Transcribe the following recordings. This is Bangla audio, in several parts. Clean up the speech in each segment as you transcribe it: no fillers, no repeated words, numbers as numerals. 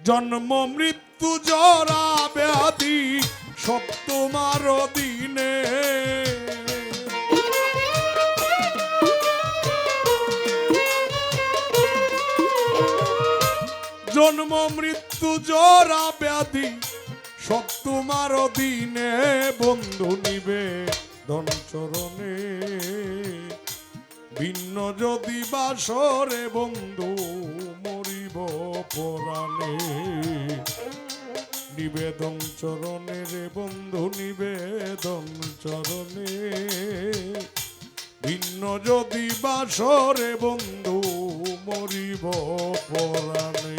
জন্ম মৃত্যু জরা ব্যাধি সব তোমার অধীনে। জন্ম মৃত্যু জরা ব্যাধি সব তোমার অধীনে। বন্ধু নিবেদন চরণে ভিন্ন যদি বাসরে বন্ধু মরিব পরাণে। নিবেদন চরণে রে বন্ধু নিবেদন চরণে ভিন্ন যদি বাসরে বন্ধু মরিব পরাণে।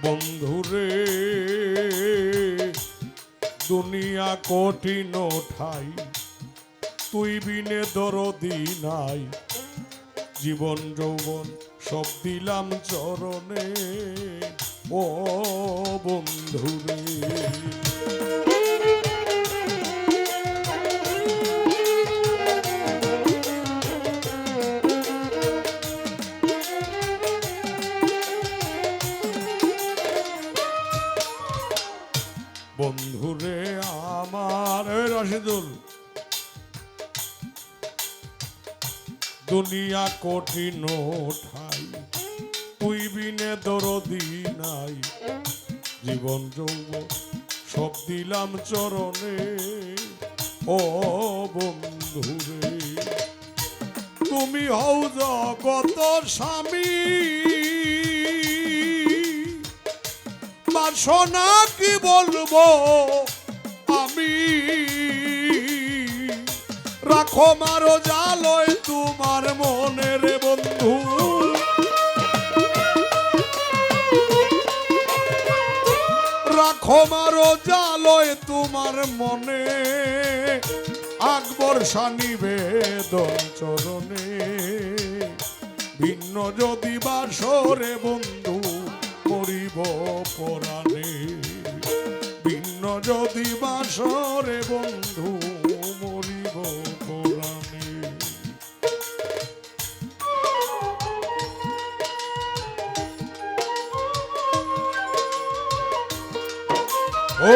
বন্ধুরে দুনিয়া কঠিন ঠাই তুই বিনে দরদি নাই। জীবন যৌবন সব দিলাম চরণে ও বন্ধুরে। বন্ধুরে আমার রাশিদুল দুনিয়া কঠিন ঠাই তুই বিনে দরদি নাই। জীবন যৌবন সব দিলাম চরণে ও বন্ধুরে। তুমি হও জগত স্বামী বাসনা কি বলবো আমি। রাখো মারো জালয় তোমার মনের বন্ধু। রাখো মারো জালয় তোমার মনে। আকবর নিবেদন চরণে ভিন্ন যদি বাসরে বন্ধু মরিব পরাণে। ভিন্ন যদি বাসরে বন্ধু মরিব পরাণে। ও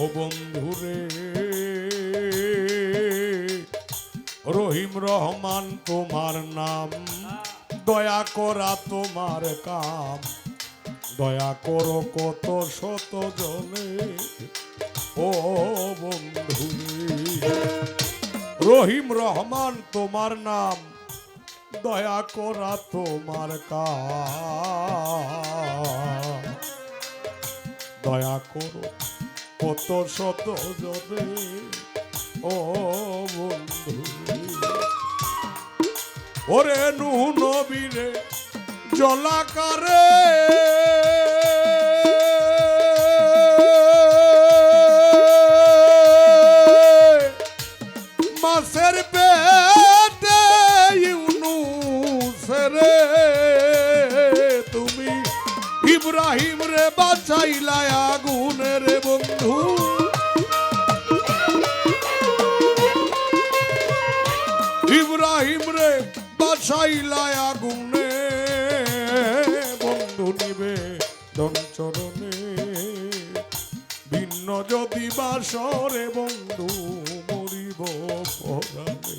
ও বন্ধুরে রহিম রহমান তোমার নাম। দয়া করা তোমার কাম। দয়া করো কত শত জনে ও বন্ধুরে। রহিম রহমান তোমার নাম। দয়া করা তোমার কাম। দয়া করো কত শত জনে ও বন্ধু। ওরে নূহ নবীরে জলাকারে মাছের পেটে ইউনূস রে তুমি ইব্রাহিম রে বাঁচাইলা আগুনের বন্ধু। ইব্রাহিম রে বাঁচাইলা আগুনে বন্ধু নিবেদন চরণে ভিন্ন যদি বাসরে বন্ধু মরিব পরাণে।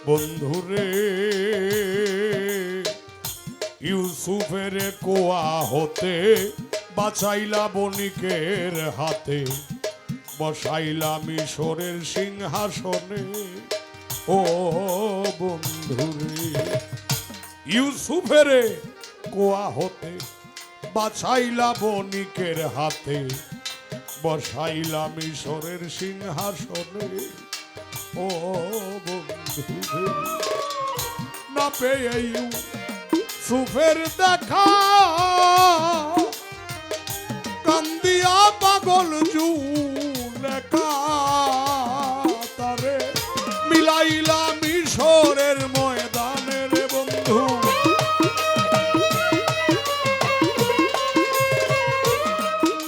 বন্ধুরে ইউসুফের কোয়া হতে বাঁচাইলা বণিকের হাতে, বসাইলা মিশরের সিংহাসনে। ও বন্ধুরে ইউসুফের কোয়া হতে বাঁচাইলা বণিকের হাতে, বসাইলা মিশরের সিংহাসনে। ও বন্ধুরে না পেয়ে ইউসুফের দেখা, কান্দিয়া পাগল জুলেখা তারে মিলাইলা মিশরের ময়দানে রে বন্ধু।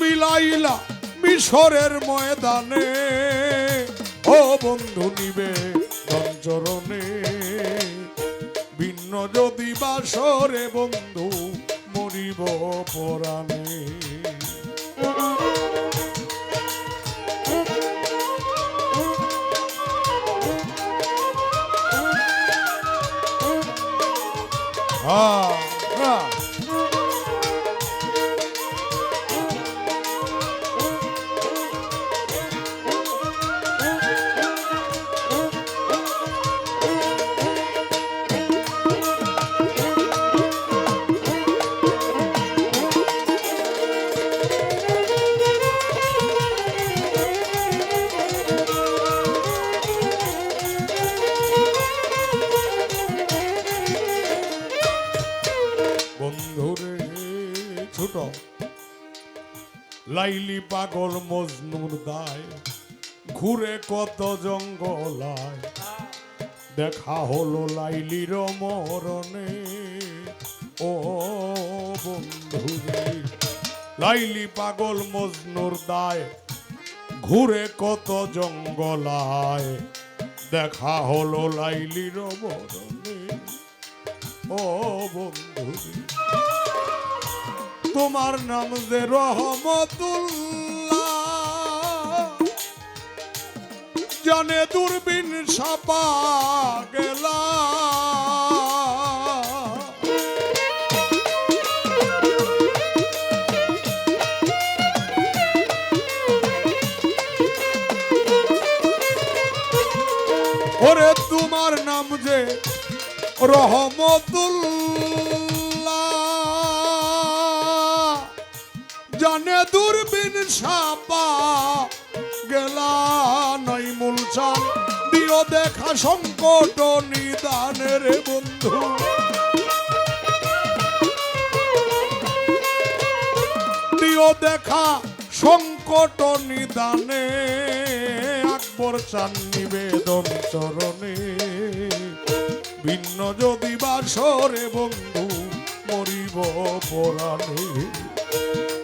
মিলাইলা মিশরের ময়দানে। ও বন্ধু নিবে চরণে, ভিন্ন যদি বাসরে বন্ধু মরিব পরাণে। ছোট লাইলি পাগল মজনুর দায়, ঘুরে কত জঙ্গলায়, দেখা হলো লাইলির মরণে। ও বন্ধুরে লাইলি পাগল মজনুর দায়, ঘুরে কত জঙ্গলায়, দেখা হলো লাইলির মরণে। ও বন্ধুরে তোমার নাম যে রহমতুল্লাহ, জানে দূরবীন সাপা গেলা। ওরে তোমার নাম যে রহমতুল্লাহ, জানে দূরবীন সাপা গেলা। নাই মূলচান দিও দেখা সংকট নিদানের বন্ধু। দিও দেখা সংকট নিদানে, আকবর চান নিবেদন চরণে। ভিন্ন যদি বাসরে বন্ধু মরিব পরাণে।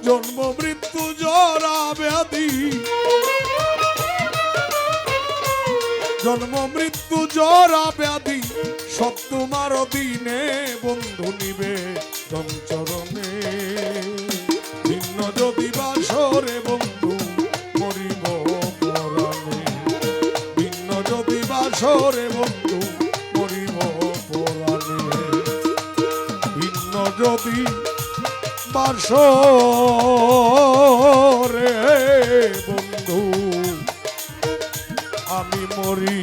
জন্ম মৃত্যু জরা ব্যাধি, জন্ম মৃত্যু জরা ব্যাধি, সব তোমার দিনে বন্ধু নিবে চরণে। ভিন্ন যদি বাসরে বন্ধু মরিব পরাণে। ভিন্ন যদি বাসরে বন্ধু মরিব পরাণে। ভিন্ন যদি বাসরে বন্ধু আমি মরি